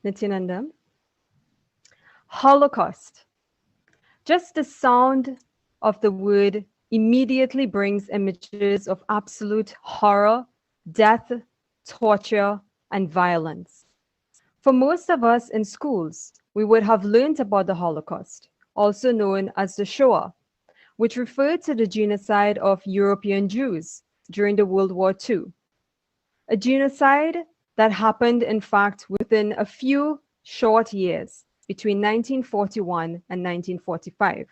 Nithyananda. Holocaust. Just the sound of the word immediately brings images of absolute horror, death, torture, and violence. For most of us in schools, we would have learned about the Holocaust, also known as the Shoah, which referred to the genocide of European Jews during the World War II. A genocide that happened, in fact, within a few short years between 1941 and 1945,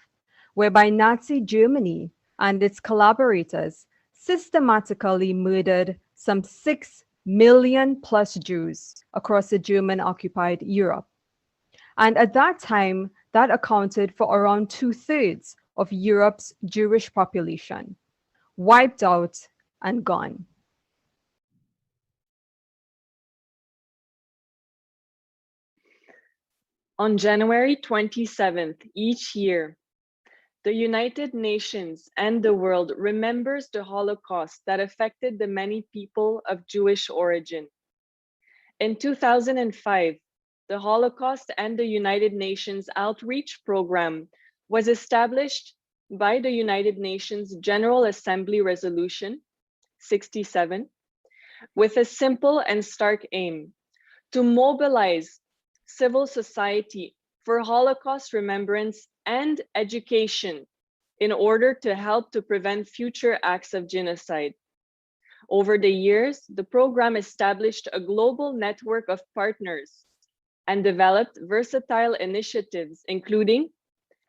whereby Nazi Germany and its collaborators systematically murdered some 6 million plus Jews across the German-occupied Europe. And at that time, that accounted for around 2/3 of Europe's Jewish population, wiped out and gone. On January 27th each year, the United Nations and the world remembers the Holocaust that affected the many people of Jewish origin. In 2005, the Holocaust and the United Nations Outreach Program was established by the United Nations General Assembly Resolution 67 with a simple and stark aim: to mobilize civil society for Holocaust remembrance and education in order to help to prevent future acts of genocide. Over the years, the program established a global network of partners and developed versatile initiatives, including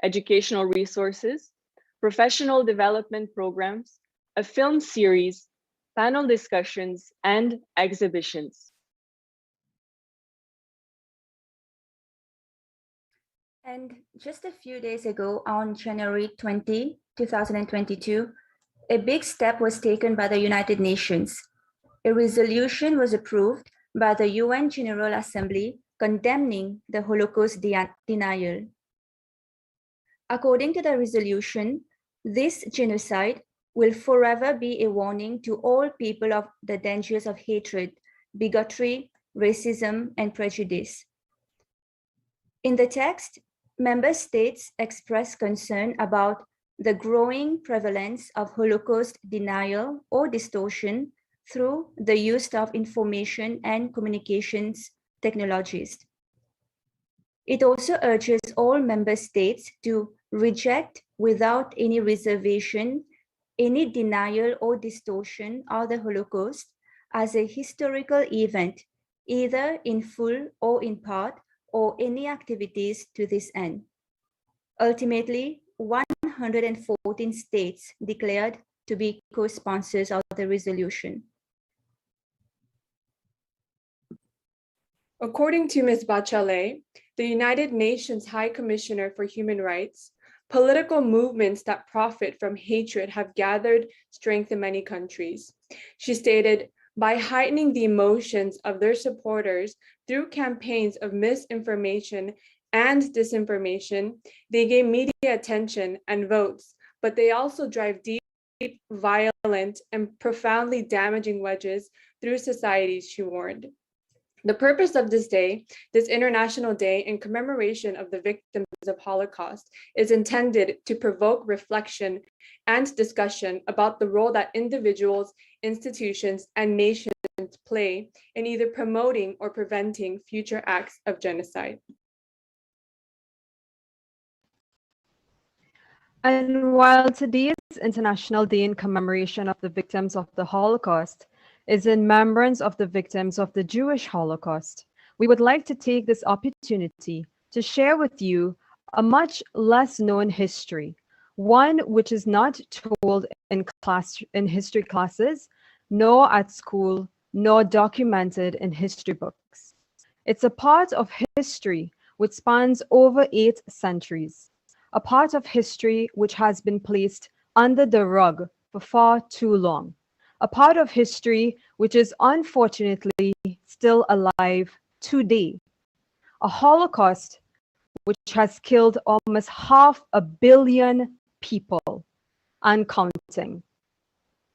educational resources, professional development programs, a film series, panel discussions, and exhibitions. And just a few days ago, on January 20, 2022, a big step was taken by the United Nations. A resolution was approved by the UN General Assembly condemning the Holocaust denial. According to the resolution, this genocide will forever be a warning to all people of the dangers of hatred, bigotry, racism, and prejudice. In the text, member states express concern about the growing prevalence of Holocaust denial or distortion through the use of information and communications technologies. It also urges all member states to reject without any reservation any denial or distortion of the Holocaust as a historical event, either in full or in part, or any activities to this end. Ultimately, 114 states declared to be co-sponsors of the resolution. According to Ms. Bachelet, the United Nations High Commissioner for Human Rights, political movements that profit from hatred have gathered strength in many countries. She stated, by heightening the emotions of their supporters through campaigns of misinformation and disinformation, they gain media attention and votes, but they also drive deep, violent, and profoundly damaging wedges through societies, she warned. The purpose of this day, this International Day in commemoration of the victims of Holocaust, is intended to provoke reflection and discussion about the role that individuals, institutions, and nations play in either promoting or preventing future acts of genocide. And while today's International Day in commemoration of the victims of the Holocaust is in remembrance of the victims of the Jewish Holocaust, we would like to take this opportunity to share with you a much less known history, one which is not told in history classes, nor at school, nor documented in history books. It's a part of history which spans over 8 centuries, a part of history which has been placed under the rug for far too long, a part of history which is unfortunately still alive today, a Holocaust which has killed almost 500 million people and counting.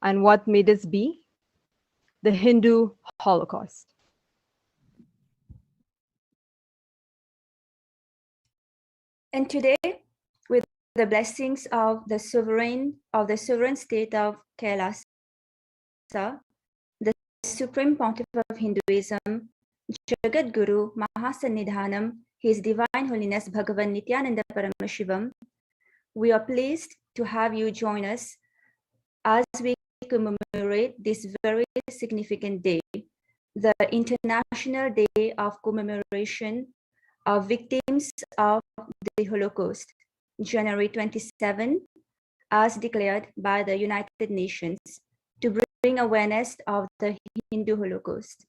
And what may this be? The Hindu Holocaust. And today, with the blessings of the sovereign state of Kailasa, the Supreme Pontiff of Hinduism, Jagat Guru Mahasannidhanam, His Divine Holiness Bhagavan Nithyananda Paramashivam, we are pleased to have you join us as we commemorate this very significant day, the International Day of Commemoration of Victims of the Holocaust, January 27, as declared by the United Nations, to bring awareness of the Hindu Holocaust.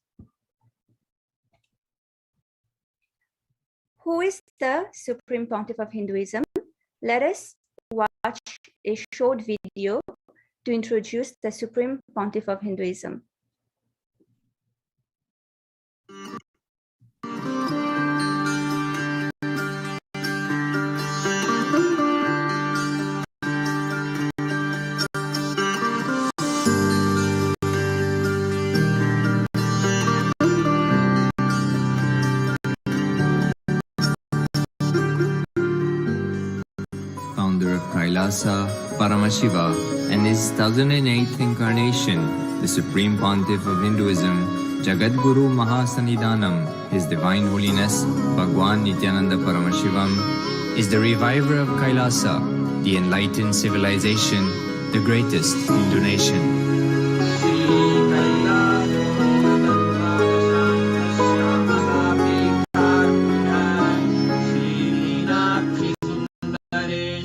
Who is the Supreme Pontiff of Hinduism? Let us watch a short video to introduce the Supreme Pontiff of Hinduism. Founder of Kailasa, Paramashiva, and his 1008th incarnation, the Supreme Pontiff of Hinduism, Jagat Guru Mahasannidhanam, His Divine Holiness, Bhagwan Nithyananda Paramashivam, is the reviver of Kailasa, the enlightened civilization, the greatest Hindu nation.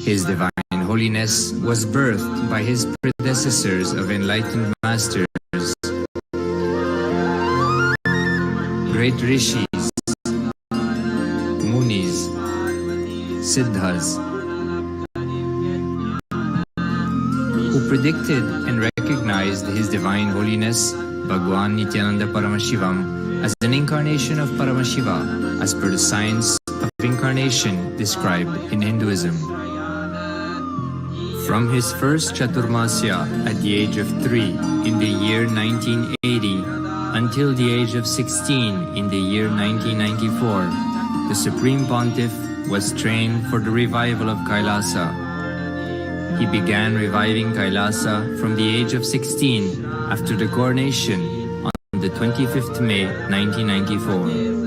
His Divine Holiness was birthed by his predecessors of enlightened masters, great rishis, munis, siddhas, who predicted and recognized His Divine Holiness, Bhagwan Nithyananda Paramashivam, as an incarnation of Paramashiva, as per the science of incarnation described in Hinduism. From his first Chaturmasya at the age of 3 in the year 1980 until the age of 16 in the year 1994, the Supreme Pontiff was trained for the revival of Kailasa. He began reviving Kailasa from the age of 16 after the coronation on the 25th May 1994.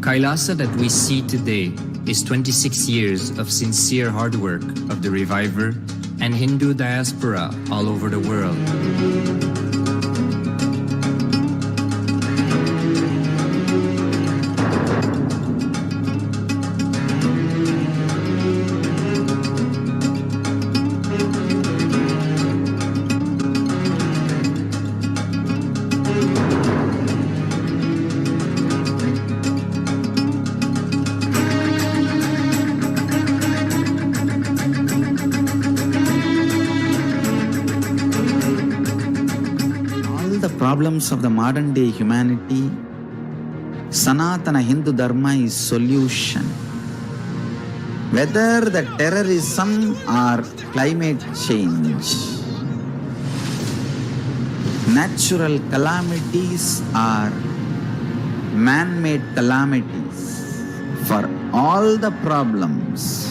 Kailasa that we see today is 26 years of sincere hard work of the reviver and Hindu diaspora all over the world. Problems of the modern day humanity, Sanatana Hindu Dharma is solution. Whether the terrorism or climate change, natural calamities or man-made calamities, for all the problems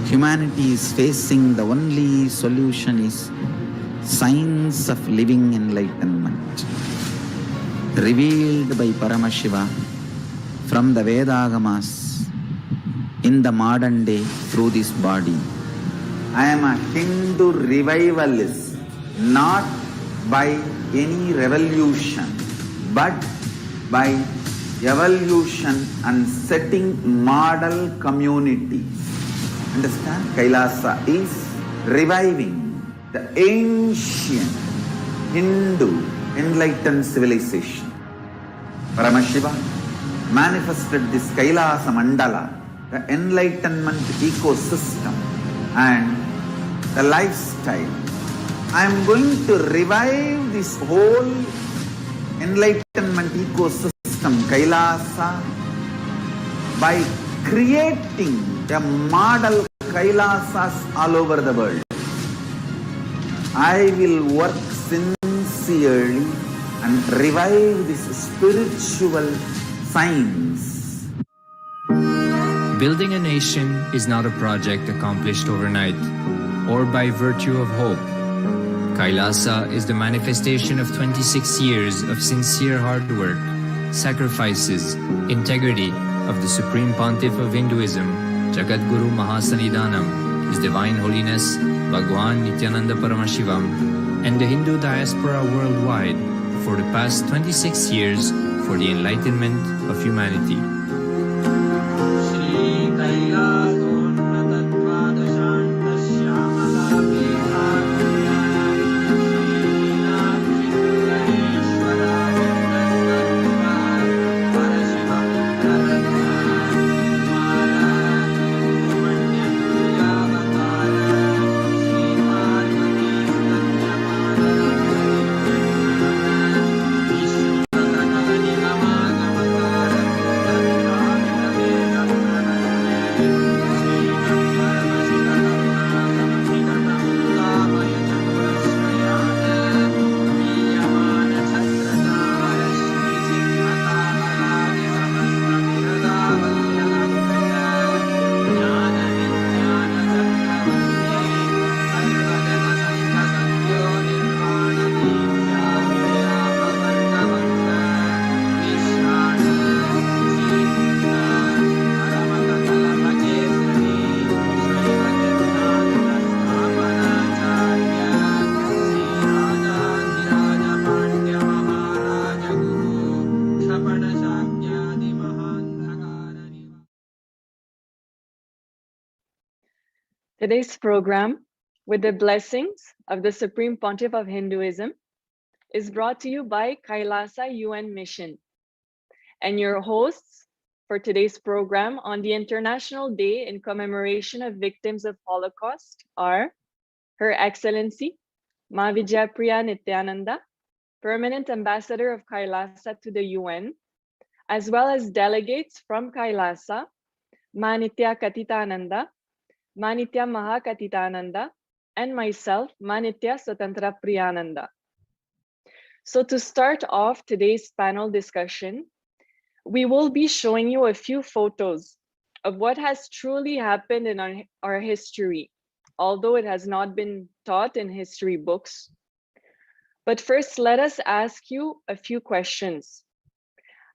humanity is facing, the only solution is science of living enlightenment, revealed by Paramashiva from the Vedagamas in the modern day through this body. I am a Hindu revivalist, not by any revolution, but by evolution and setting model communities. Understand? Kailasa is reviving the ancient Hindu enlightened civilization. Paramashiva manifested this Kailasa Mandala, the enlightenment ecosystem and the lifestyle. I am going to revive this whole enlightenment ecosystem, Kailasa, by creating a model Kailasas all over the world. I will work sincerely and revive this spiritual science. Building a nation is not a project accomplished overnight or by virtue of hope. Kailasa is the manifestation of 26 years of sincere hard work, sacrifices, integrity of the Supreme Pontiff of Hinduism, Jagadguru Mahasannidhanam, His Divine Holiness Bhagwan Nithyananda Paramashivam, and the Hindu diaspora worldwide for the past 26 years for the enlightenment of humanity. Today's program, with the blessings of the Supreme Pontiff of Hinduism, is brought to you by Kailasa UN Mission. And your hosts for today's program on the International Day in Commemoration of Victims of Holocaust are Her Excellency Ma Vijayapriya Nithyananda, Permanent Ambassador of Kailasa to the UN, as well as delegates from Kailasa, Ma Nitya Katitananda, Ma Nitya Mahakatitananda, and myself, Ma Nitya Swatantra Priyananda. So to start off today's panel discussion, we will be showing you a few photos of what has truly happened in our history, although it has not been taught in history books. But first, let us ask you a few questions.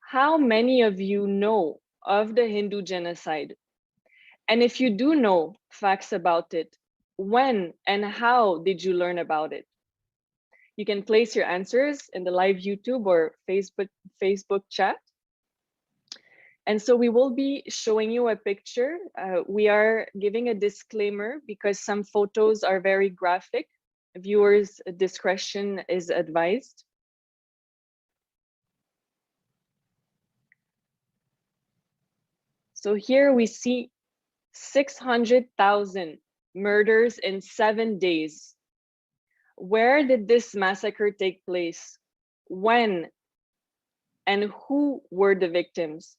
How many of you know of the Hindu genocide? And if you do know facts about it, when and how did you learn about it? You can place your answers in the live YouTube or Facebook chat. And so we will be showing you a picture. We are giving a disclaimer because some photos are very graphic. Viewers' discretion is advised. So here we see 600,000 murders in 7 days. Where did this massacre take place? When? And who were the victims?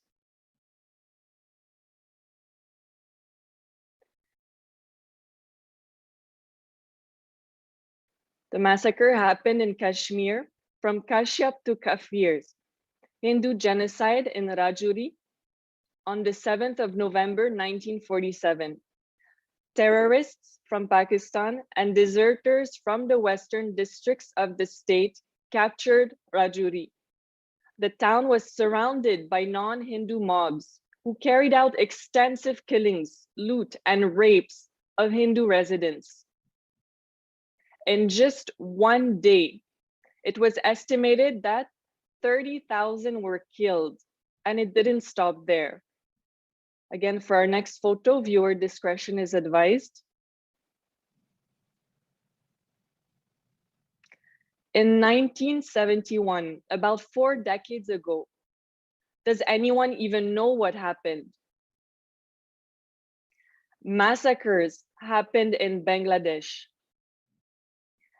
The massacre happened in Kashmir from Kashyap to Kafirs, Hindu genocide in Rajouri on the 7th of November, 1947. Terrorists from Pakistan and deserters from the western districts of the state captured Rajouri. The town was surrounded by non-Hindu mobs who carried out extensive killings, loot, and rapes of Hindu residents. In just one day, it was estimated that 30,000 were killed, and it didn't stop there. Again, for our next photo, viewer discretion is advised. In 1971, about 4 decades ago, does anyone even know what happened? Massacres happened in Bangladesh.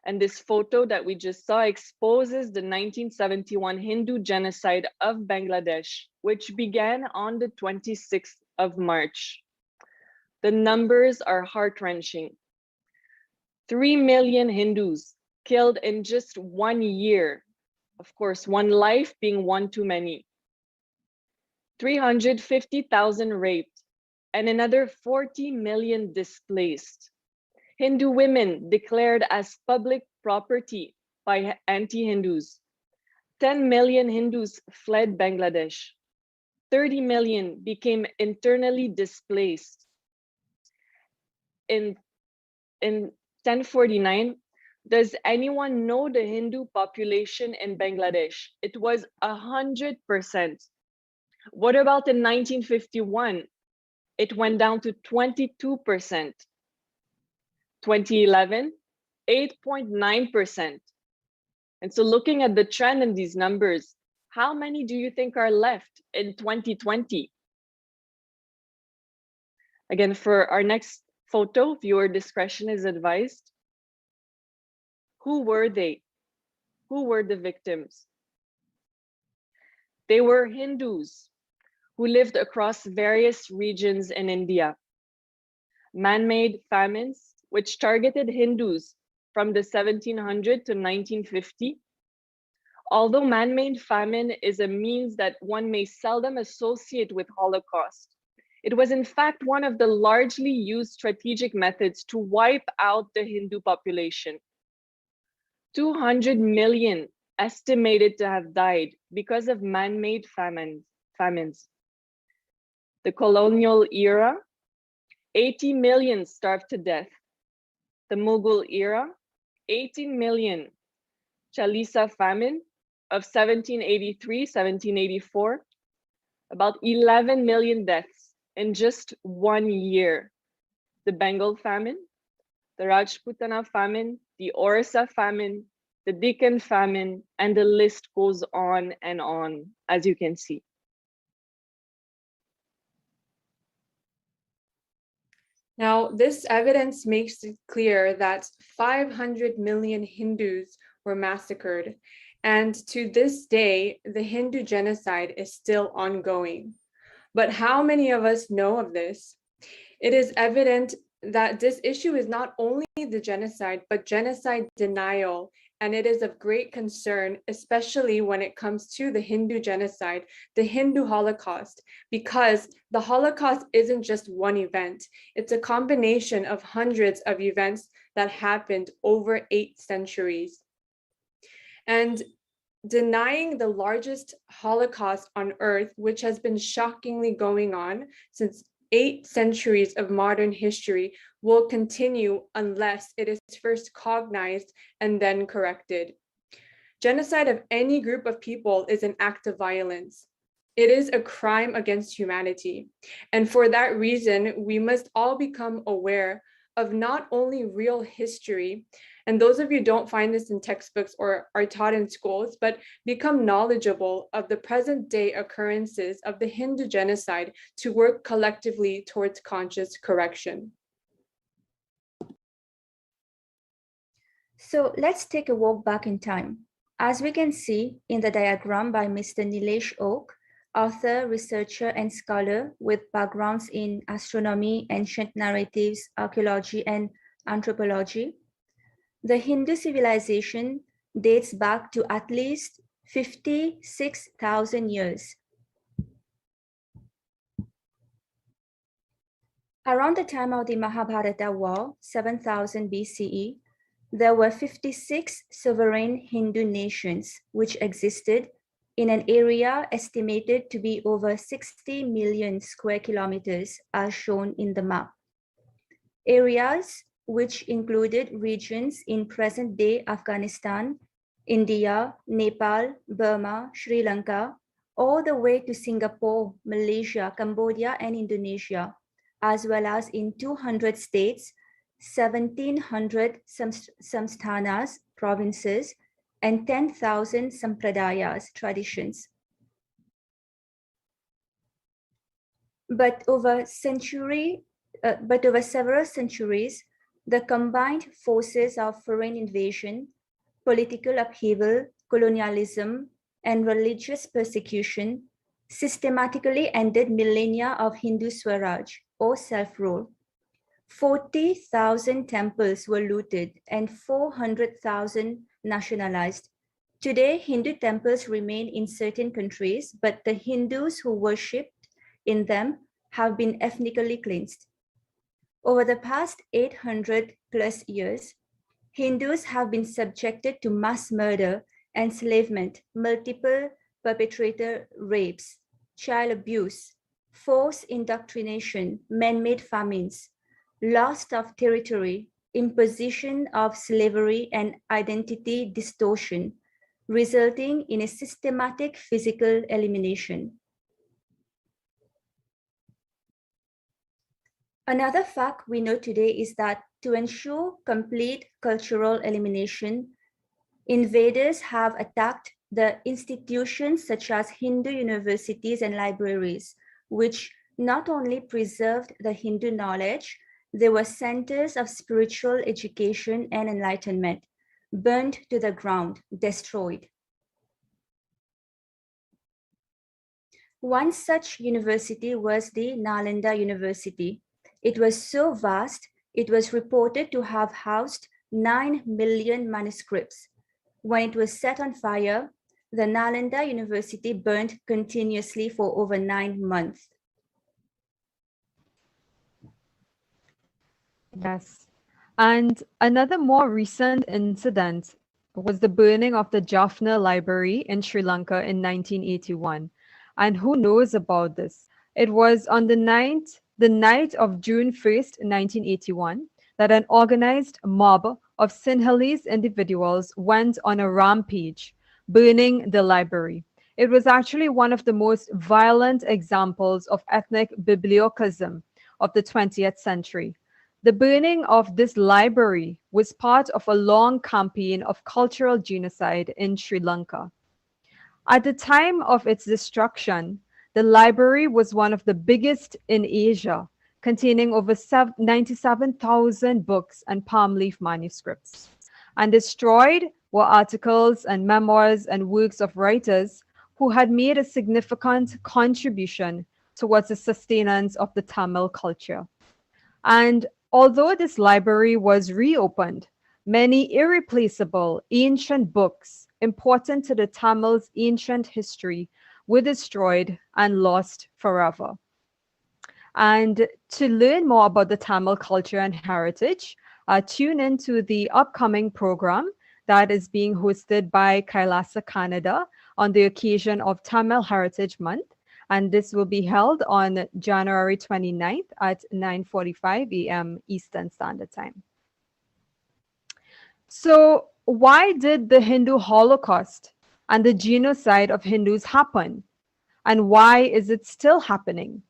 And this photo that we just saw exposes the 1971 Hindu genocide of Bangladesh, which began on the 26th of March. The numbers are heart-wrenching. 3 million Hindus killed in just 1 year. Of course, one life being one too many. 350,000 raped, and another 40 million displaced. Hindu women declared as public property by anti-Hindus. 10 million Hindus fled Bangladesh. 30 million became internally displaced. In 1049, does anyone know the Hindu population in Bangladesh? It was 100%. What about in 1951? It went down to 22%. 2011, 8.9%. And so looking at the trend in these numbers, how many do you think are left in 2020? Again, for our next photo, viewer discretion is advised. Who were they? Who were the victims? They were Hindus who lived across various regions in India. Man-made famines, which targeted Hindus from the 1700 to 1950. Although man-made famine is a means that one may seldom associate with Holocaust, it was in fact one of the largely used strategic methods to wipe out the Hindu population. 200 million estimated to have died because of man-made famines. The colonial era, 80 million starved to death. The Mughal era, 18 million. Kailasa famine of 1783-1784, about 11 million deaths in just 1 year. The Bengal famine, the Rajputana famine, the Orissa famine, the Deccan famine, and the list goes on and on, as you can see. Now, this evidence makes it clear that 500 million Hindus were massacred, and to this day, the Hindu genocide is still ongoing. But how many of us know of this? It is evident that this issue is not only the genocide, but genocide denial, and it is of great concern, especially when it comes to the Hindu genocide, the Hindu Holocaust, because the Holocaust isn't just one event. It's a combination of hundreds of events that happened over 8 centuries. And denying the largest Holocaust on earth, which has been shockingly going on since 8 centuries of modern history, will continue unless it is first cognized and then corrected. Genocide of any group of people is an act of violence. It is a crime against humanity. And for that reason, we must all become aware of not only real history, and those of you don't find this in textbooks or are taught in schools, but become knowledgeable of the present day occurrences of the Hindu genocide to work collectively towards conscious correction. So let's take a walk back in time. As we can see in the diagram by Mr. Nilesh Oak, author, researcher, and scholar with backgrounds in astronomy, ancient narratives, archaeology, and anthropology, the Hindu civilization dates back to at least 56,000 years. Around the time of the Mahabharata war, 7000 BCE, there were 56 sovereign Hindu nations which existed in an area estimated to be over 60 million square kilometers as shown in the map. Areas which included regions in present-day Afghanistan, India, Nepal, Burma, Sri Lanka, all the way to Singapore, Malaysia, Cambodia, and Indonesia, as well as in 200 states, 1,700 samsthanas, provinces, and 10,000 sampradayas, traditions. But over several centuries, the combined forces of foreign invasion, political upheaval, colonialism, and religious persecution systematically ended millennia of Hindu Swaraj, or self-rule. 40,000 temples were looted and 400,000 nationalized. Today, Hindu temples remain in certain countries, but the Hindus who worshipped in them have been ethnically cleansed. Over the past 800 plus years, Hindus have been subjected to mass murder, enslavement, multiple perpetrator rapes, child abuse, forced indoctrination, man-made famines, loss of territory, imposition of slavery, and identity distortion, resulting in a systematic physical elimination. Another fact we know today is that to ensure complete cultural elimination, invaders have attacked the institutions such as Hindu universities and libraries, which not only preserved the Hindu knowledge, they were centers of spiritual education and enlightenment, burned to the ground, destroyed. One such university was the Nalanda University. It was so vast, it was reported to have housed 9 million manuscripts. When it was set on fire, the Nalanda University burned continuously for over 9 months. Yes. And another more recent incident was the burning of the Jaffna Library in Sri Lanka in 1981. And who knows about this? It was on the night of June 1st, 1981, that an organized mob of Sinhalese individuals went on a rampage, burning the library. It was actually one of the most violent examples of ethnic bibliocism of the 20th century. The burning of this library was part of a long campaign of cultural genocide in Sri Lanka. At the time of its destruction, the library was one of the biggest in Asia, containing over 97,000 books and palm leaf manuscripts. And destroyed were articles and memoirs and works of writers who had made a significant contribution towards the sustenance of the Tamil culture. And although this library was reopened, many irreplaceable ancient books important to the Tamils' ancient history were destroyed and lost forever. And to learn more about the Tamil culture and heritage, tune into the upcoming program that is being hosted by Kailasa, Canada, on the occasion of Tamil Heritage Month. And this will be held on January 29th at 9:45 a.m. Eastern Standard Time. So why did the Hindu Holocaust and the genocide of Hindus happen? And why is it still happening?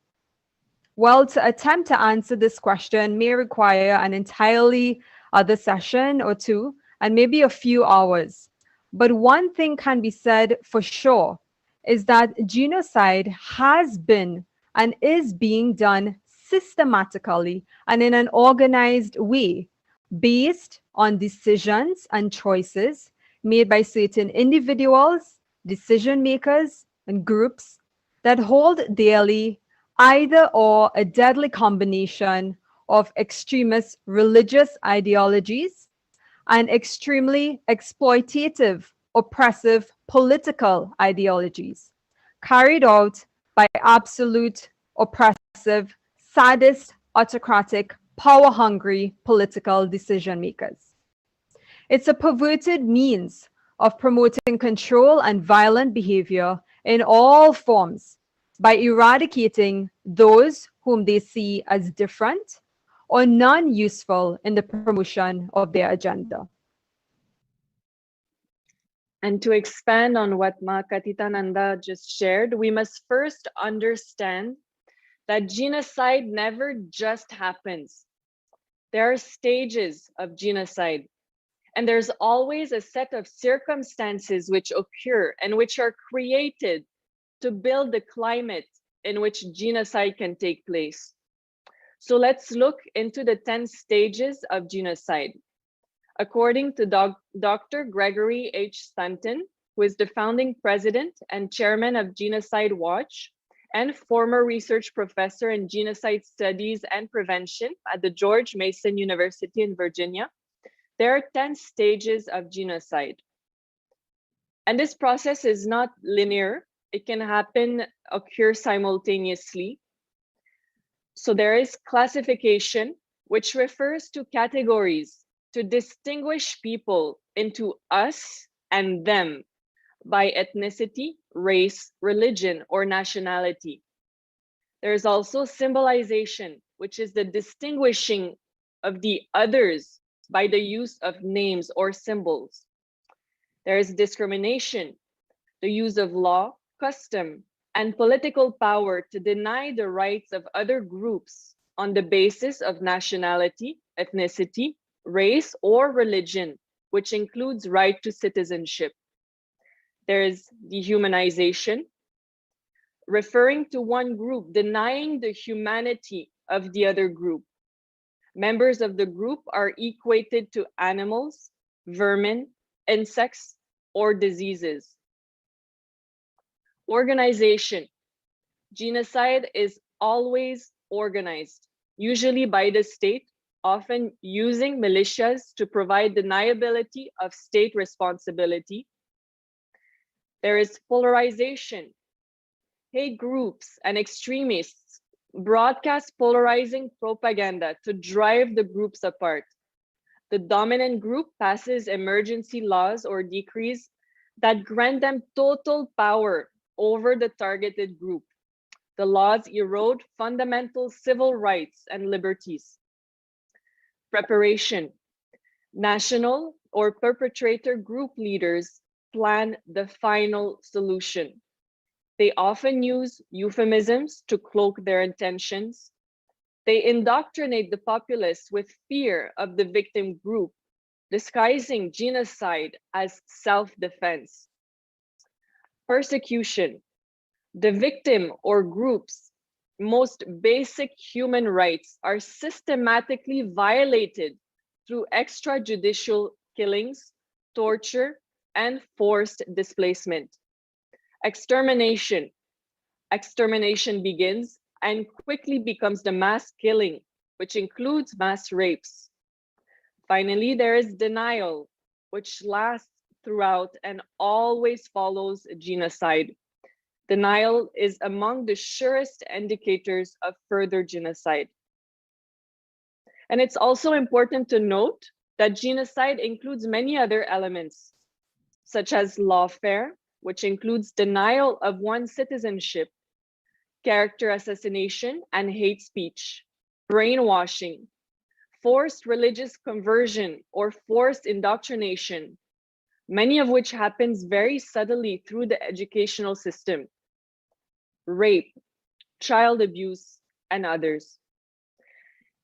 Well, to attempt to answer this question may require an entirely other session or two, and maybe a few hours. But one thing can be said for sure is that genocide has been and is being done systematically and in an organized way based on decisions and choices made by certain individuals, decision makers, and groups that hold dearly either or a deadly combination of extremist religious ideologies and extremely exploitative, oppressive political ideologies carried out by absolute, oppressive, sadist, autocratic, power-hungry political decision makers. It's a perverted means of promoting control and violent behavior in all forms by eradicating those whom they see as different or non-useful in the promotion of their agenda. And to expand on what Ma Katitananda just shared, we must first understand that genocide never just happens. There are stages of genocide, and there's always a set of circumstances which occur and which are created to build the climate in which genocide can take place. So let's look into the 10 stages of genocide. According to Dr. Gregory H. Stanton, who is the founding president and chairman of Genocide Watch and former research professor in genocide studies and prevention at the George Mason University in Virginia, there are 10 stages of genocide. And this process is not linear. It can occur simultaneously. So there is classification, which refers to categories to distinguish people into us and them by ethnicity, race, religion, or nationality. There is also symbolization, which is the distinguishing of the others by the use of names or symbols. There is discrimination, the use of law, custom, and political power to deny the rights of other groups on the basis of nationality, ethnicity, race, or religion, which includes right to citizenship. There is dehumanization, referring to one group denying the humanity of the other group. Members of the group are equated to animals, vermin, insects, or diseases. Organization. Genocide is always organized, usually by the state, often using militias to provide deniability of state responsibility. There is polarization. Hate groups and extremists broadcast polarizing propaganda to drive the groups apart. The dominant group passes emergency laws or decrees that grant them total power over the targeted group. The laws erode fundamental civil rights and liberties. Preparation. National or perpetrator group leaders plan the final solution. They often use euphemisms to cloak their intentions. They indoctrinate the populace with fear of the victim group, disguising genocide as self-defense. Persecution. The victim or group's most basic human rights are systematically violated through extrajudicial killings, torture, and forced displacement. Extermination. Extermination begins and quickly becomes the mass killing, which includes mass rapes. Finally, there is denial, which lasts throughout and always follows genocide. Denial is among the surest indicators of further genocide. And it's also important to note that genocide includes many other elements, such as lawfare, which includes denial of one's citizenship, character assassination and hate speech, brainwashing, forced religious conversion or forced indoctrination, many of which happens very subtly through the educational system, rape, child abuse, and others.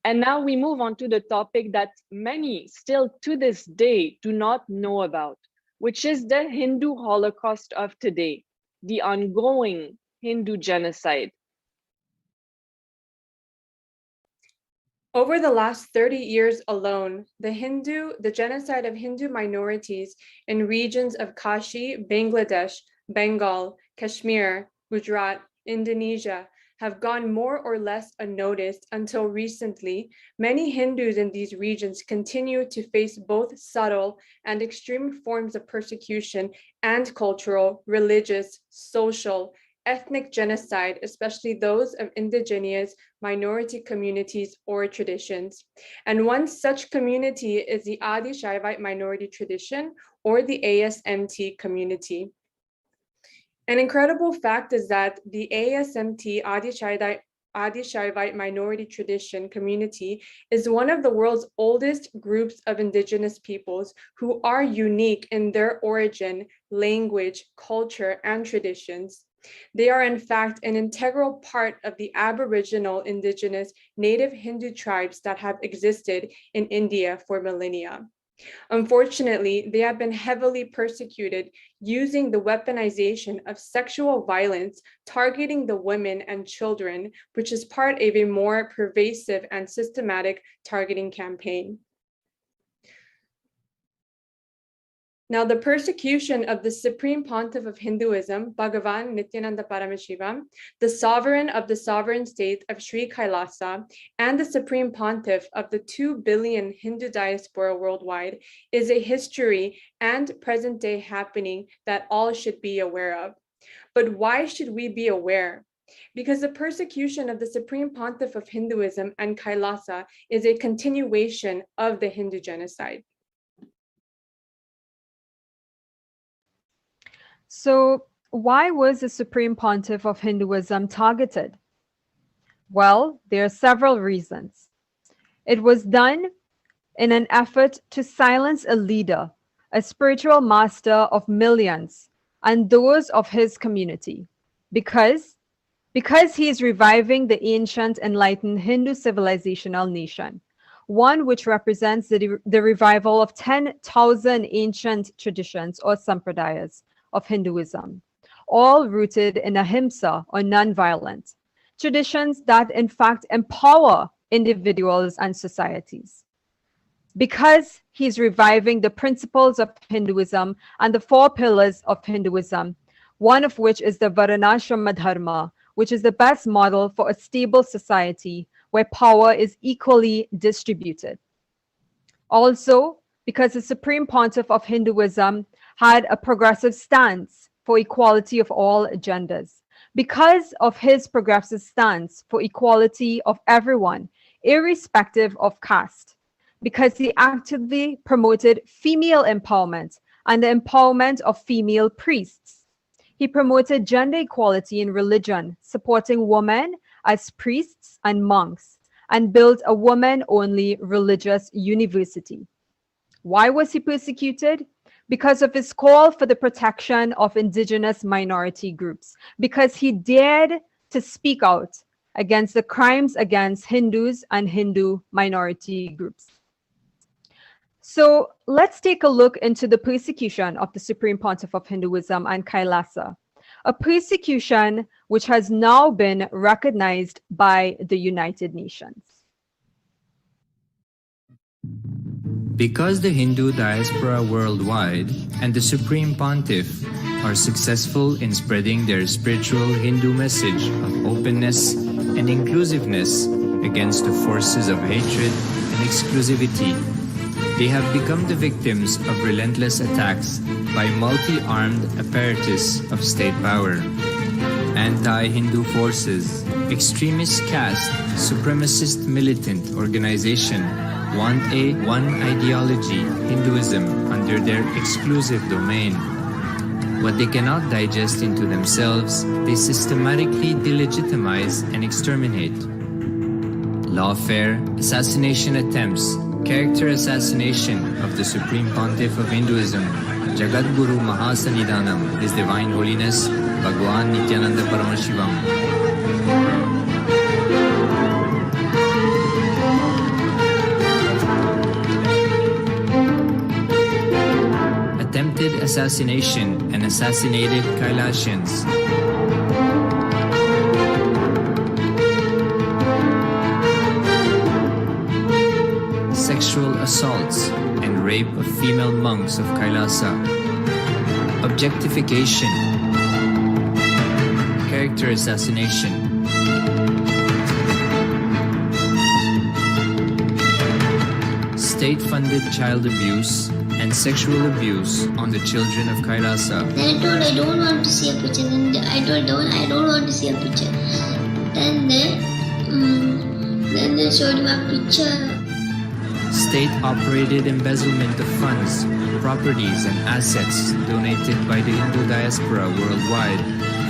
And now we move on to the topic that many still to this day do not know about, which is the Hindu Holocaust of today, the ongoing Hindu genocide. Over the last 30 years alone, the genocide of Hindu minorities in regions of Kashi, Bangladesh, Bengal, Kashmir, Gujarat, Indonesia have gone more or less unnoticed until recently. Many Hindus in these regions continue to face both subtle and extreme forms of persecution and cultural, religious, social, ethnic genocide, especially those of indigenous minority communities or traditions. And one such community is the Adi Shaivite minority tradition or the ASMT community. An incredible fact is that the ASMT, Adi Shaivite minority tradition community, is one of the world's oldest groups of indigenous peoples who are unique in their origin, language, culture, and traditions. They are in fact an integral part of the Aboriginal, indigenous, native Hindu tribes that have existed in India for millennia. Unfortunately, they have been heavily persecuted using the weaponization of sexual violence targeting the women and children, which is part of a more pervasive and systematic targeting campaign. Now, the persecution of the Supreme Pontiff of Hinduism, Bhagavan Nithyananda Paramashivam, the sovereign of the sovereign state of Sri Kailasa, and the Supreme Pontiff of the 2 billion Hindu diaspora worldwide is a history and present-day happening that all should be aware of. But why should we be aware? Because the persecution of the Supreme Pontiff of Hinduism and Kailasa is a continuation of the Hindu genocide. So, why was the Supreme Pontiff of Hinduism targeted? Well, there are several reasons. It was done in an effort to silence a leader, a spiritual master of millions, and those of his community, because he is reviving the ancient enlightened Hindu civilizational nation, one which represents the revival of 10,000 ancient traditions or sampradayas of Hinduism, all rooted in ahimsa or non-violence, traditions that in fact empower individuals and societies. Because he's reviving the principles of Hinduism and the 4 pillars of Hinduism, one of which is the Varnashrama Dharma, which is the best model for a stable society where power is equally distributed. Also, because the Supreme Pontiff of Hinduism had a progressive stance for equality of all genders. Because of his progressive stance for equality of everyone, irrespective of caste, because he actively promoted female empowerment and the empowerment of female priests. He promoted gender equality in religion, supporting women as priests and monks, and built a woman-only religious university. Why was he persecuted? Because of his call for the protection of indigenous minority groups, because he dared to speak out against the crimes against Hindus and Hindu minority groups. So let's take a look into the persecution of the Supreme Pontiff of Hinduism and Kailasa, a persecution which has now been recognized by the United Nations. Because the Hindu diaspora worldwide and the Supreme Pontiff are successful in spreading their spiritual Hindu message of openness and inclusiveness against the forces of hatred and exclusivity, they have become the victims of relentless attacks by multi-armed apparatus of state power, anti-Hindu forces, extremist caste, supremacist militant organization want a one ideology, Hinduism, under their exclusive domain. What they cannot digest into themselves, they systematically delegitimize and exterminate. Lawfare, assassination attempts, character assassination of the Supreme Pontiff of Hinduism, Jagadguru Mahasannidhanam, His Divine Holiness, Bhagwan Nithyananda Paramashivam. Attempted assassination and assassinated Kailasians. Sexual assaults and rape of female monks of Kailasa. Objectification. Character assassination. State-funded child abuse and sexual abuse on the children of Kailasa. Then I told I don't want to see a picture. Then I told I don't want to see a picture. Then they showed me a picture. State-operated embezzlement of funds, properties and assets donated by the Hindu diaspora worldwide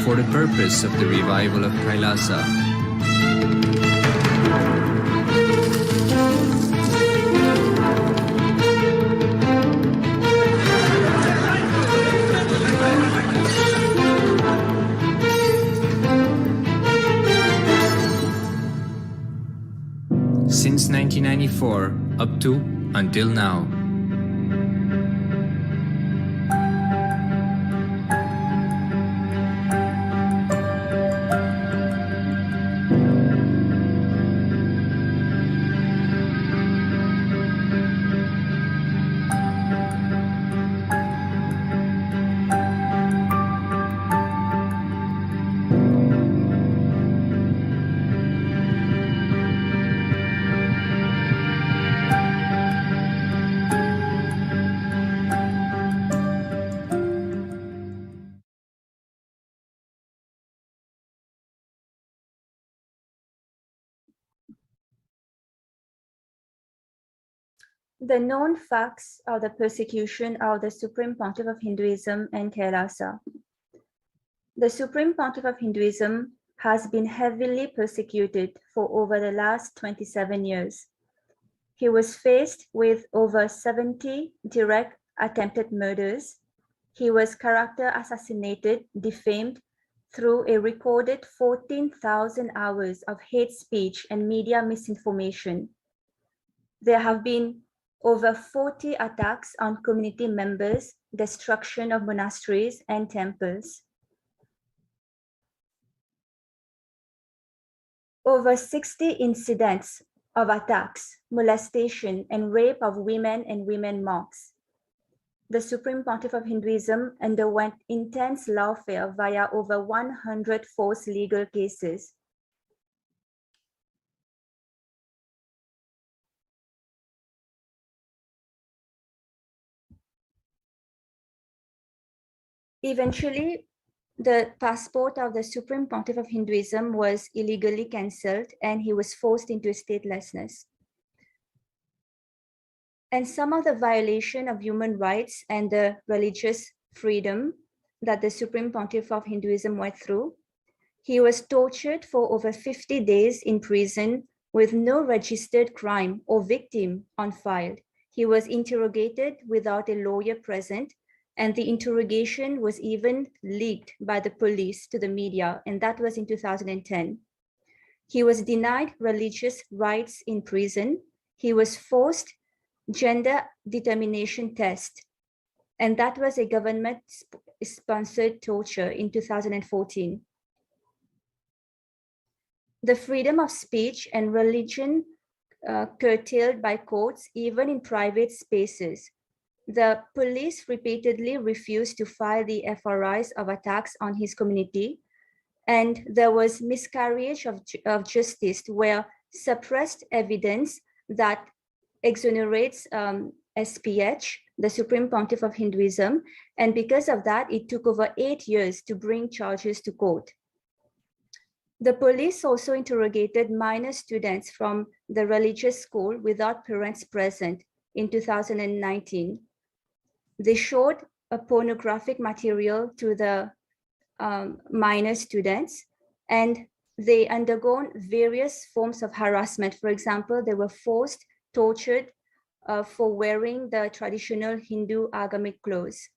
for the purpose of the revival of Kailasa. Since 1994, up to until now. The known facts of the persecution of the Supreme Pontiff of Hinduism and Kailasa. The Supreme Pontiff of Hinduism has been heavily persecuted for over the last 27 years. He was faced with over 70 direct attempted murders. He was character assassinated, defamed through a recorded 14,000 hours of hate speech and media misinformation. There have been over 40 attacks on community members, destruction of monasteries and temples. Over 60 incidents of attacks, molestation, and rape of women and women monks. The Supreme Pontiff of Hinduism underwent intense lawfare via over 100 forced legal cases. Eventually, the passport of the Supreme Pontiff of Hinduism was illegally cancelled and he was forced into statelessness. And some of the violation of human rights and the religious freedom that the Supreme Pontiff of Hinduism went through, he was tortured for over 50 days in prison with no registered crime or victim on file. He was interrogated without a lawyer present, and the interrogation was even leaked by the police to the media, and that was in 2010. He was denied religious rights in prison. He was forced gender determination test, and that was a government-sponsored torture in 2014. The freedom of speech and religion curtailed by courts, even in private spaces. The police repeatedly refused to file the FRIs of attacks on his community, and there was miscarriage of justice where suppressed evidence that exonerates SPH, the Supreme Pontiff of Hinduism, and because of that, it took over 8 years to bring charges to court. The police also interrogated minor students from the religious school without parents present in 2019. They showed a pornographic material to the minor students, and they undergone various forms of harassment. For example, they were forced, tortured for wearing the traditional Hindu agamic clothes.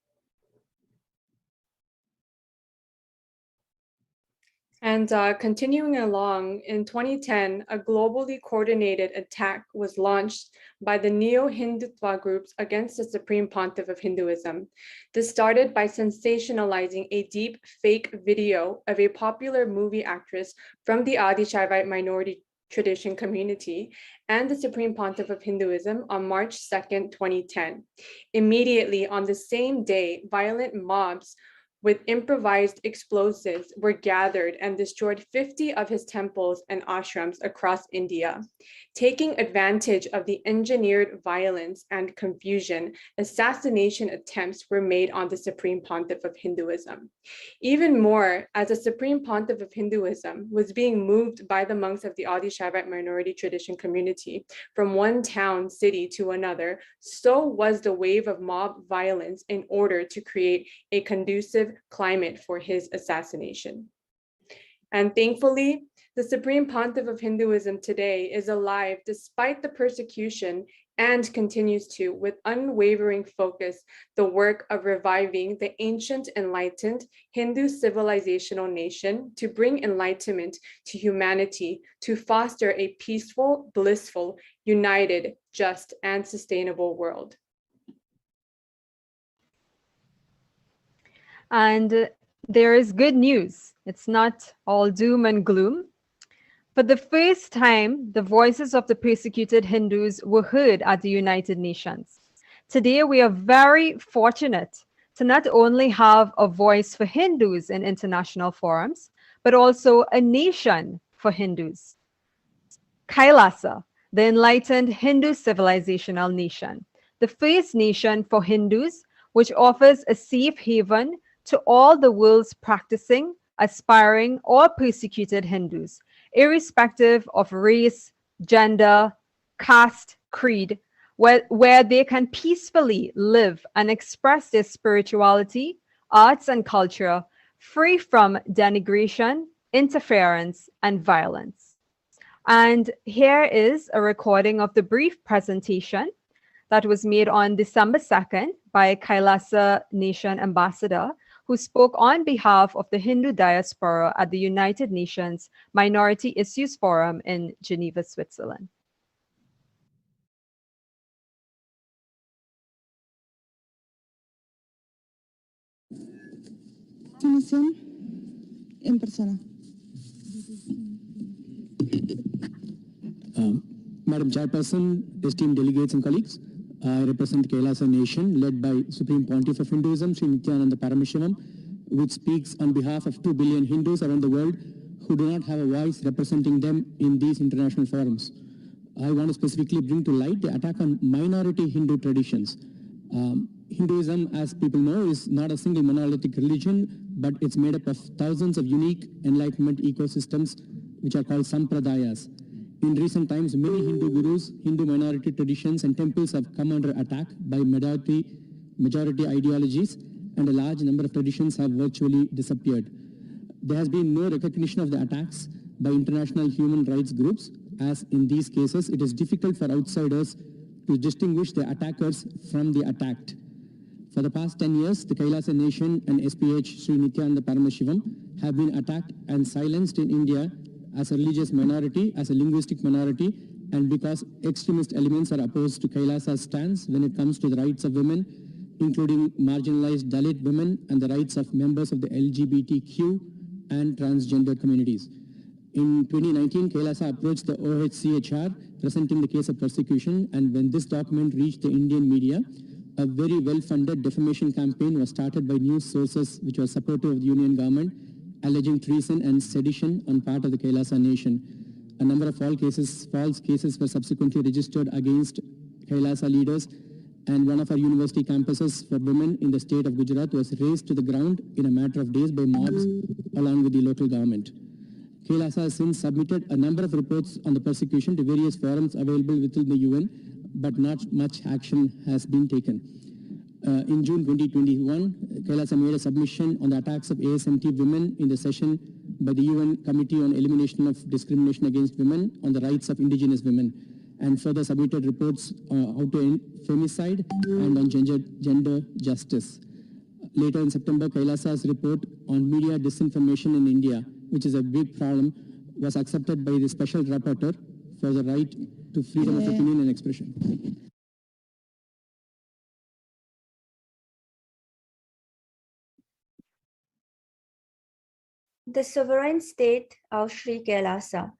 And continuing along, in 2010, a globally coordinated attack was launched by the neo-Hindutva groups against the Supreme Pontiff of Hinduism. This started by sensationalizing a deep fake video of a popular movie actress from the Adi Shaivite minority tradition community and the Supreme Pontiff of Hinduism on March 2nd, 2010. Immediately on the same day, violent mobs with improvised explosives were gathered and destroyed 50 of his temples and ashrams across India. Taking advantage of the engineered violence and confusion, assassination attempts were made on the Supreme Pontiff of Hinduism. Even more, as the Supreme Pontiff of Hinduism was being moved by the monks of the Adi Shaivite minority tradition community from one town, city to another, so was the wave of mob violence in order to create a conducive climate for his assassination. And thankfully, the Supreme Pontiff of Hinduism today is alive despite the persecution and continues to, with unwavering focus, the work of reviving the ancient enlightened Hindu civilizational nation to bring enlightenment to humanity, to foster a peaceful, blissful, united, just, and sustainable world. And there is good news. It's not all doom and gloom. For the first time, the voices of the persecuted Hindus were heard at the United Nations. Today, we are very fortunate to not only have a voice for Hindus in international forums, but also a nation for Hindus. Kailasa, the enlightened Hindu civilizational nation, the first nation for Hindus, which offers a safe haven to all the world's practicing, aspiring, or persecuted Hindus, irrespective of race, gender, caste, creed, where they can peacefully live and express their spirituality, arts, and culture free from denigration, interference, and violence. And here is a recording of the brief presentation that was made on December 2nd by Kailasa Nation Ambassador, who spoke on behalf of the Hindu diaspora at the United Nations Minority Issues Forum in Geneva, Switzerland. En persona. Madam Chairperson, esteemed delegates and colleagues, I represent Kailasa Nation led by Supreme Pontiff of Hinduism, Sri Nithyananda Paramashivam, which speaks on behalf of 2 billion Hindus around the world who do not have a voice representing them in these international forums. I want to specifically bring to light the attack on minority Hindu traditions. Hinduism, as people know, is not a single monolithic religion, but it's made up of thousands of unique enlightenment ecosystems, which are called sampradayas. In recent times, many Hindu gurus, Hindu minority traditions, and temples have come under attack by majority ideologies, and a large number of traditions have virtually disappeared. There has been no recognition of the attacks by international human rights groups, as in these cases, it is difficult for outsiders to distinguish the attackers from the attacked. For the past 10 years, the Kailasa Nation and HDH Sri Nithyananda Paramashivam have been attacked and silenced in India as a religious minority, as a linguistic minority, and because extremist elements are opposed to Kailasa's stance when it comes to the rights of women, including marginalized Dalit women and the rights of members of the LGBTQ and transgender communities. In 2019, Kailasa approached the OHCHR presenting the case of persecution, and when this document reached the Indian media, a very well-funded defamation campaign was started by news sources which were supportive of the Union government, alleging treason and sedition on part of the Kailasa Nation. A number of false cases were subsequently registered against Kailasa leaders, and one of our university campuses for women in the state of Gujarat was razed to the ground in a matter of days by mobs along with the local government. Kailasa has since submitted a number of reports on the persecution to various forums available within the UN, but not much action has been taken. In June 2021, Kailasa made a submission on the attacks of ASMT women in the session by the UN Committee on Elimination of Discrimination Against Women on the Rights of Indigenous Women, and further submitted reports how to end femicide and on gender justice. Later in September, Kailasa's report on media disinformation in India, which is a big problem, was accepted by the Special Rapporteur for the right to freedom of opinion and expression. The sovereign state of Sri Kailasa.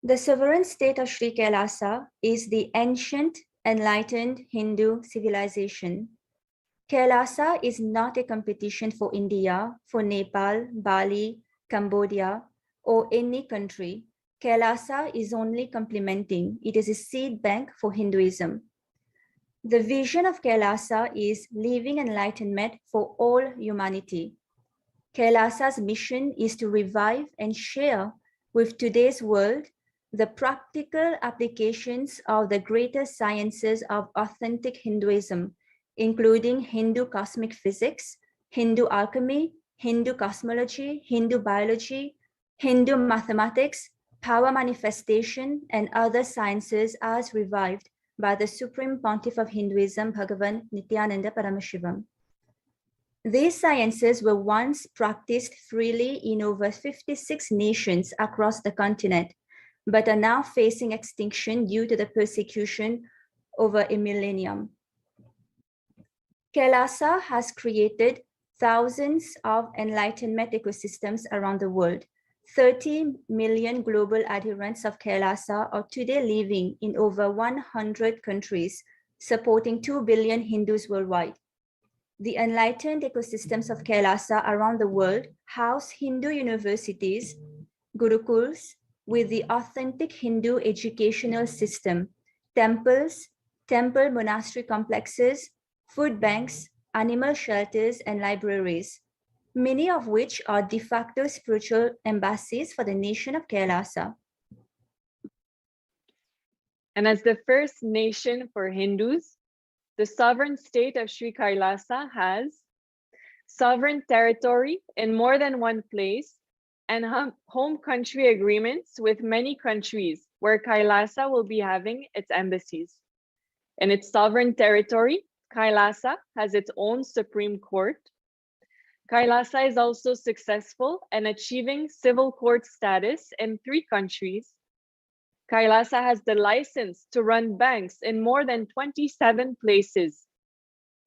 The sovereign state of Sri Kailasa is the ancient, enlightened Hindu civilization. Kailasa is not a competition for India, for Nepal, Bali, Cambodia, or any country. Kailasa is only complementing. It is a seed bank for Hinduism. The vision of Kailasa is living enlightenment for all humanity. Kailasa's mission is to revive and share with today's world the practical applications of the greater sciences of authentic Hinduism, including Hindu cosmic physics, Hindu alchemy, Hindu cosmology, Hindu biology, Hindu mathematics, power manifestation, and other sciences as revived by the Supreme Pontiff of Hinduism, Bhagavan Nithyananda Paramashivam. These sciences were once practiced freely in over 56 nations across the continent, but are now facing extinction due to the persecution over a millennium. Kailasa has created thousands of enlightenment ecosystems around the world. 30 million global adherents of Kailasa are today living in over 100 countries, supporting 2 billion Hindus worldwide. The enlightened ecosystems of Kailasa around the world house Hindu universities, gurukuls, with the authentic Hindu educational system, temples, temple monastery complexes, food banks, animal shelters, and libraries, many of which are de facto spiritual embassies for the nation of Kailasa. And as the first nation for Hindus, the sovereign state of Sri Kailasa has sovereign territory in more than one place and home country agreements with many countries where Kailasa will be having its embassies. In its sovereign territory, Kailasa has its own Supreme Court. Kailasa is also successful in achieving civil court status in 3 countries. Kailasa has the license to run banks in more than 27 places.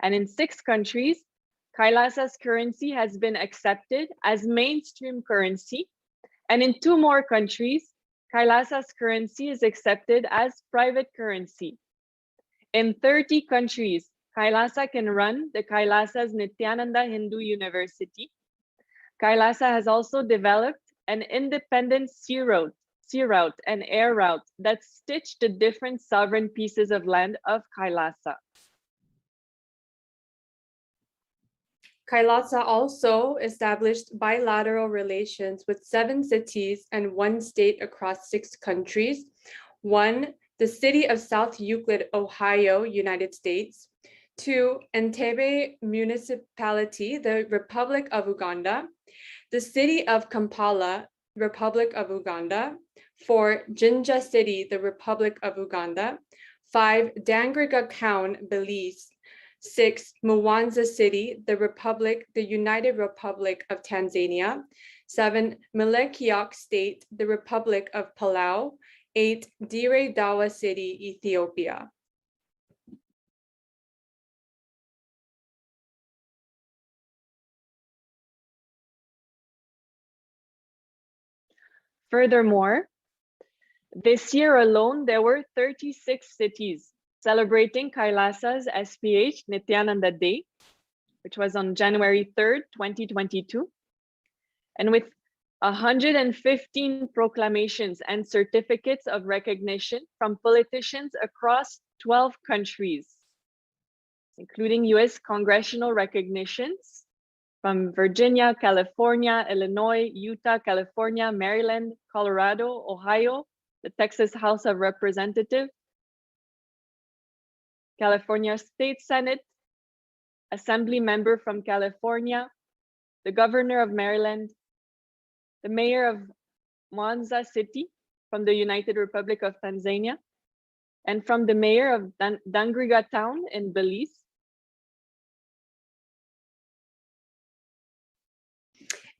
And in 6 countries, Kailasa's currency has been accepted as mainstream currency. And in 2 more countries, Kailasa's currency is accepted as private currency. In 30 countries, Kailasa can run the Kailasa's Nithyananda Hindu University. Kailasa has also developed an independent sea route and air route that stitch the different sovereign pieces of land of Kailasa. Kailasa also established bilateral relations with 7 cities and 1 state across 6 countries. 1, the city of South Euclid, Ohio, United States. 2, Entebbe Municipality, the Republic of Uganda. The city of Kampala, Republic of Uganda. 4, Jinja City, the Republic of Uganda. 5, Dangriga Town, Belize. 6, Mwanza City, the United Republic of Tanzania. 7, Melekeok State, the Republic of Palau. 8, Dire Dawa City, Ethiopia. Furthermore, this year alone, there were 36 cities celebrating Kailasa's HDH Nithyananda Day, which was on January 3rd, 2022. And with 115 proclamations and certificates of recognition from politicians across 12 countries, including US congressional recognitions, from Virginia, California, Illinois, Utah, California, Maryland, Colorado, Ohio, the Texas House of Representatives, California State Senate, Assembly member from California, the Governor of Maryland, the Mayor of Mwanza City from the United Republic of Tanzania, and from the Mayor of Dangriga Town in Belize.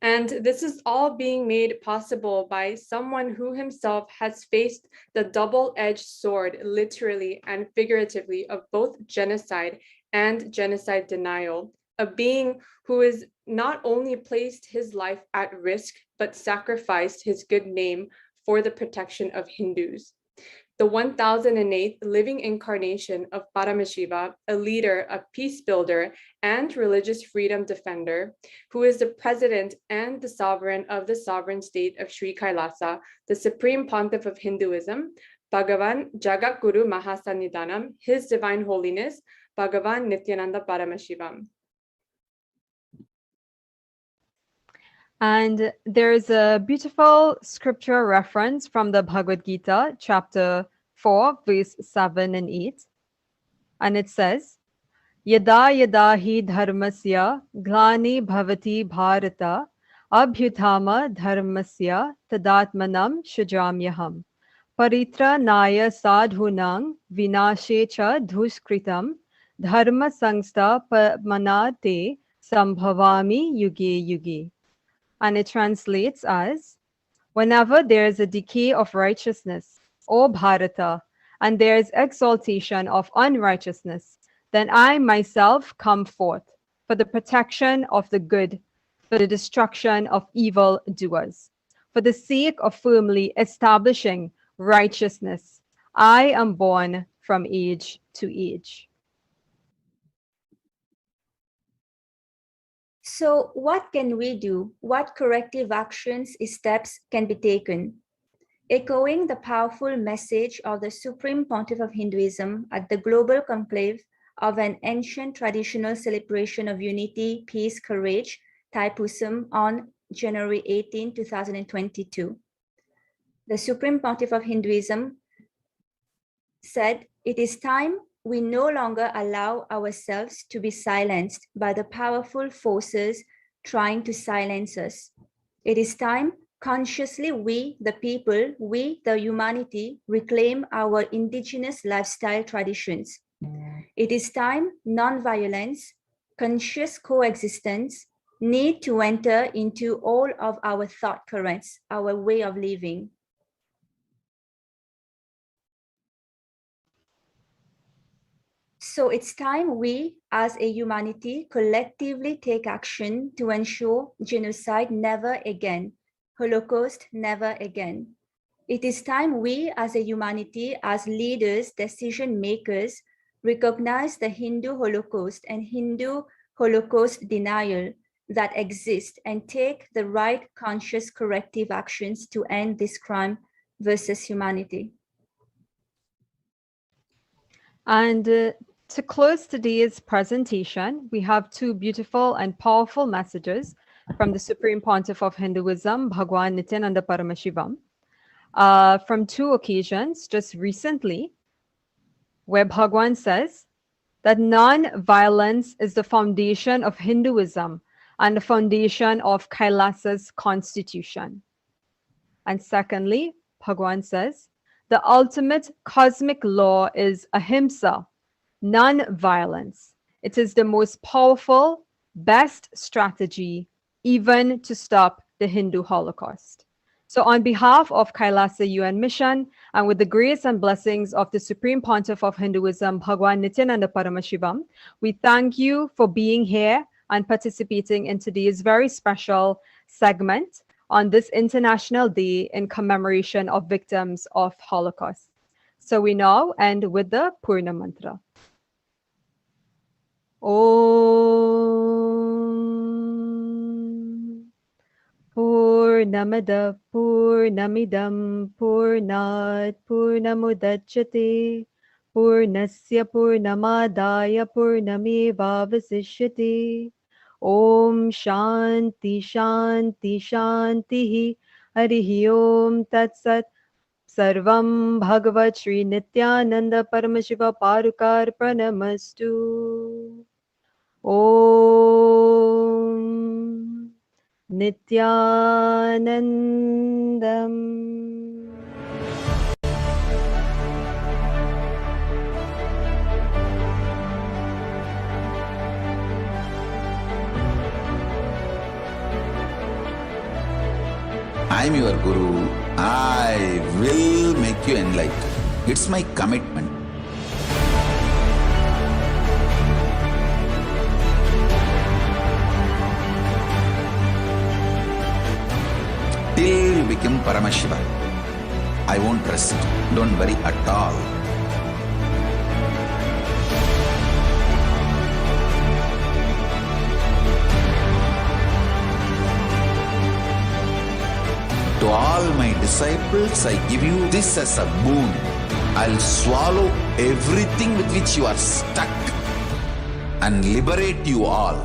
And this is all being made possible by someone who himself has faced the double-edged sword, literally and figuratively, of both genocide and genocide denial, a being who has not only placed his life at risk, but sacrificed his good name for the protection of Hindus. The 1008th living incarnation of Paramashiva, a leader, a peace builder, and religious freedom defender, who is the president and the sovereign of the sovereign state of Sri Kailasa, the supreme pontiff of Hinduism, Bhagavan Jagadguru Mahasannidhanam, His Divine Holiness, Bhagavan Nithyananda Paramashivam. And there's a beautiful scripture reference from the Bhagavad Gita, chapter 4, verse 7 and 8. And it says, Yada yada hi dharmasya glani bhavati bharata abhyutama dharmasya tadatmanam shujamyaham paritra naya sadhunang vinashe cha dhuskritam dharma sangsta pamanate sambhavami yuge yuge. And it translates as, whenever there is a decay of righteousness, O Bharata, and there is exaltation of unrighteousness, then I myself come forth for the protection of the good, for the destruction of evil doers. For the sake of firmly establishing righteousness, I am born from age to age. So what can we do? What corrective actions, steps can be taken? Echoing the powerful message of the Supreme Pontiff of Hinduism at the global conclave of an ancient traditional celebration of unity, peace, courage, Thaipusam, on January 18, 2022. The Supreme Pontiff of Hinduism said, "It is time we no longer allow ourselves to be silenced by the powerful forces trying to silence us. It is time consciously we, the people, we, the humanity, reclaim our indigenous lifestyle traditions. It is time non-violence, conscious coexistence need to enter into all of our thought currents, our way of living." So it's time we, as a humanity, collectively take action to ensure genocide never again, Holocaust never again. It is time we, as a humanity, as leaders, decision makers, recognize the Hindu Holocaust and Hindu Holocaust denial that exist and take the right conscious corrective actions to end this crime versus humanity. And to close today's presentation, we have two beautiful and powerful messages from the Supreme Pontiff of Hinduism, Bhagwan Nithyananda Paramashivam, from two occasions just recently, where Bhagwan says that non-violence is the foundation of Hinduism and the foundation of Kailasa's constitution. And secondly, Bhagwan says, the ultimate cosmic law is ahimsa, non-violence. It is the most powerful, best strategy, even to stop the Hindu Holocaust. So on behalf of Kailasa UN Mission, and with the grace and blessings of the Supreme Pontiff of Hinduism, Bhagwan Nithyananda Paramashivam, we thank you for being here and participating in today's very special segment on this International Day in commemoration of victims of Holocaust. So we now end with the Purna Mantra. Om Purnamada Purnamidam Purnat Purnamudachyate Purnasya Purnamadaya Purnamevavasishyate Om Shanti Shanti Shanti Harihi Om Tat Sat. Sarvam Bhagavat Shri Nithyananda Paramashiva Parukar Pranamastu. Om Nithyanandam. I am your Guru. I will make you enlightened. It's my commitment. Till you become Paramashiva, I won't rest. Don't worry at all. To all my disciples, I give you this as a boon. I'll swallow everything with which you are stuck and liberate you all.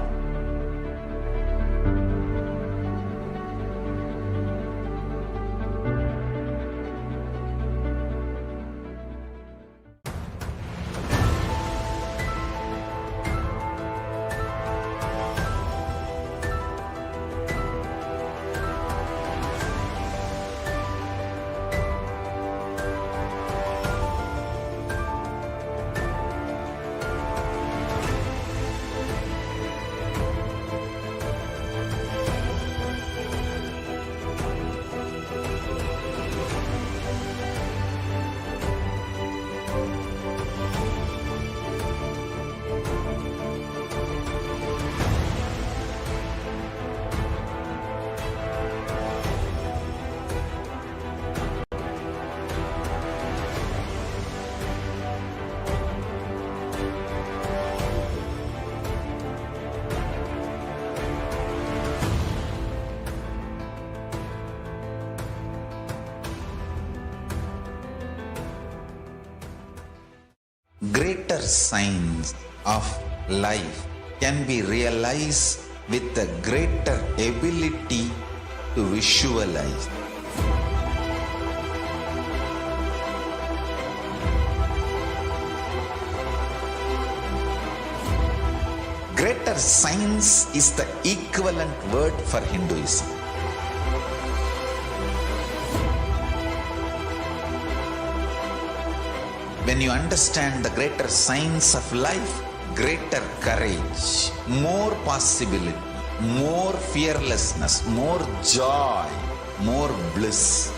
Greater signs of life can be realized with a greater ability to visualize. Greater science is the equivalent word for Hinduism. When you understand the greater science of life, greater courage, more possibility, more fearlessness, more joy, more bliss.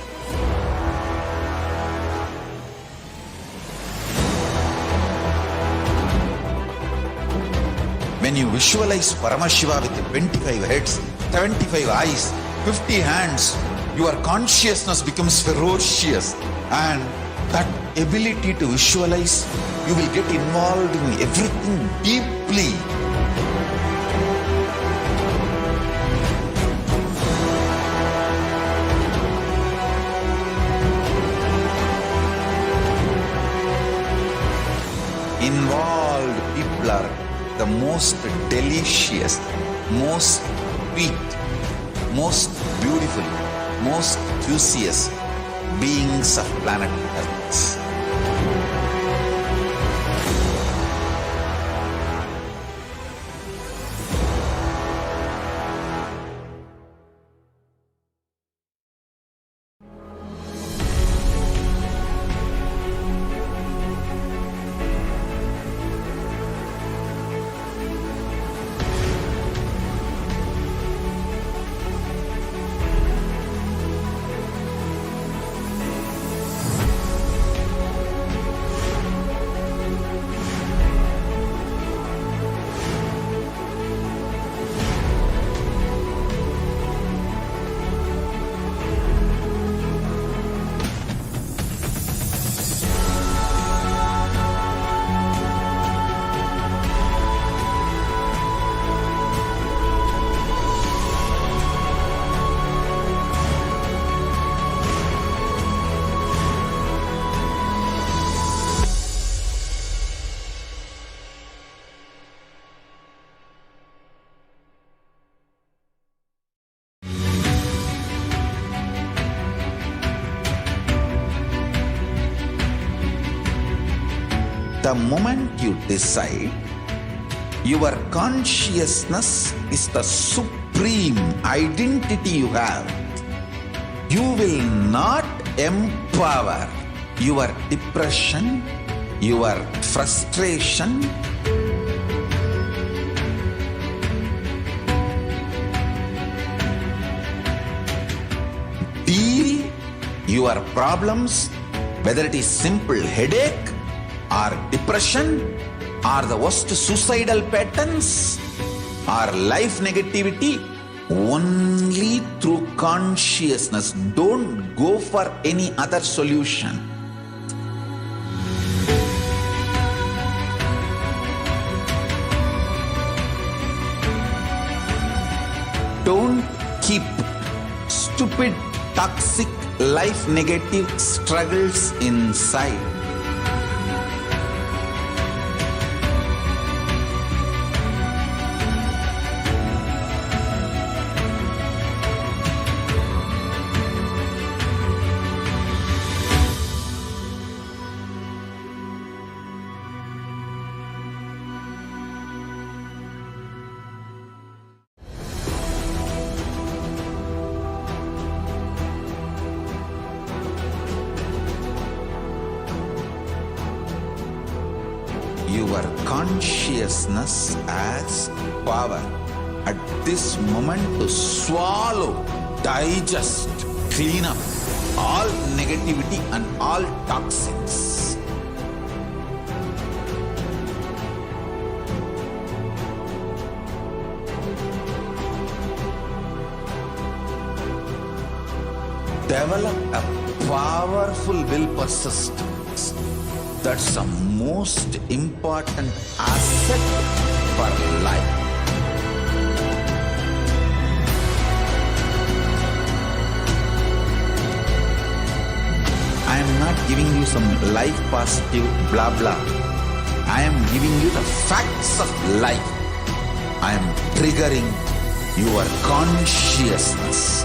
When you visualize Paramashiva with 25 heads, 75 eyes, 50 hands, your consciousness becomes ferocious, and that ability to visualize, you will get involved in everything deeply. Involved people are the most delicious, most sweet, most beautiful, most juiciest beings of planet Earth. The moment you decide, your consciousness is the supreme identity you have. You will not empower your depression, your frustration, deal your problems, whether it is simple headache or depression or the worst suicidal patterns or life negativity, only through consciousness. Don't go for any other solution. Don't keep stupid, toxic, life negative struggles inside. Your consciousness has power at this moment to swallow, digest, clean up all negativity and all toxins. Develop a powerful will persistence. That's the most important asset for life. I am not giving you some life positive blah blah. I am giving you the facts of life. I am triggering your consciousness.